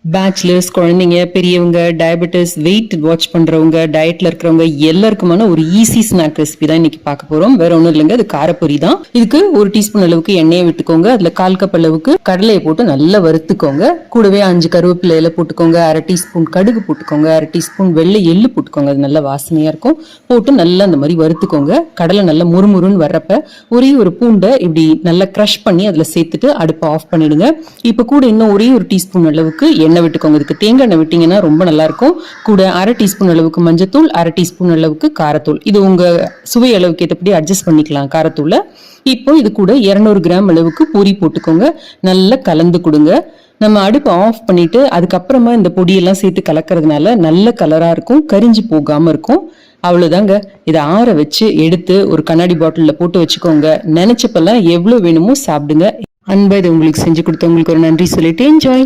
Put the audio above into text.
Bachelors, குழந்தைங்க, பெரியவங்க, diabetes, wait watch பண்றவங்க, டயட்ல இருக்கிறவங்க எல்லாருக்குமான ஒரு ஈஸி ஸ்நாக் ரெசிபி தான் இன்னைக்கு பார்க்க போறோம். வேற ஒண்ணும் இல்லைங்க, அது காரப்பொரி தான். இதுக்கு 1 டீஸ்பூன் அளவுக்கு எண்ணெயை விட்டுக்கோங்க. அதுல 1/4 கப் அளவுக்கு கடலையை போட்டு நல்லா வறுத்துக்கோங்க. கூடவே 5 கருவேப்பிலை இலை போட்டுக்கோங்க. 1/2 டீஸ்பூன் கடுகு போட்டுக்கோங்க. 1/2 டீஸ்பூன் வெள்ளை எள்ளு போட்டுக்கோங்க. அது நல்லா வாசனையா இருக்கும். போட்டு நல்லா அந்த மாதிரி வறுத்துக்கோங்க. கடலை நல்லா முறுமுறுன்னு வர்றப்ப ஒரே ஒரு பூண்டை இப்படி நல்லா கிரஷ் பண்ணி அதுல சேர்த்துட்டு அடுப்பை ஆஃப் பண்ணிடுங்க. இப்ப கூட இன்னும் ஒரே 1 டீஸ்பூன் அளவுக்கு எண்ணெய் விட்டுக்கோங்க. இதுக்கு தேங்காய் எண்ணெய் விட்டீங்கன்னா ரொம்ப நல்லா இருக்கும். கூட 1/2 டீஸ்பூன் அளவுக்கு மஞ்சத்தூள், 1/2 டீஸ்பூன் அளவுக்கு காரத்தூள். இது உங்க சுவை அளவுக்கு ஏற்றபடி அட்ஜஸ்ட் பண்ணிக்கலாம் காரத்தூளை. இப்போ இது கூட 200 கிராம் அளவுக்கு பூரி போட்டுக்கோங்க. நல்லா கலந்து கொடுங்க. நம்ம அடுப்பு ஆஃப் பண்ணிட்டு அதுக்கப்புறமா இந்த பொடியெல்லாம் சேர்த்து கலக்கிறதுனால நல்ல கலரா இருக்கும், கரிஞ்சு போகாம இருக்கும். அவ்வளவுதாங்க. இதை ஆற வச்சு எடுத்து ஒரு கண்ணாடி பாட்டில்ல போட்டு வச்சுக்கோங்க. நினைச்சப்பெல்லாம் எவ்வளவு வேணுமோ சாப்பிடுங்க. அன்பா இதை உங்களுக்கு செஞ்சு கொடுத்தவங்களுக்கு ஒரு நன்றி சொல்லிட்டு என்ஜாய்.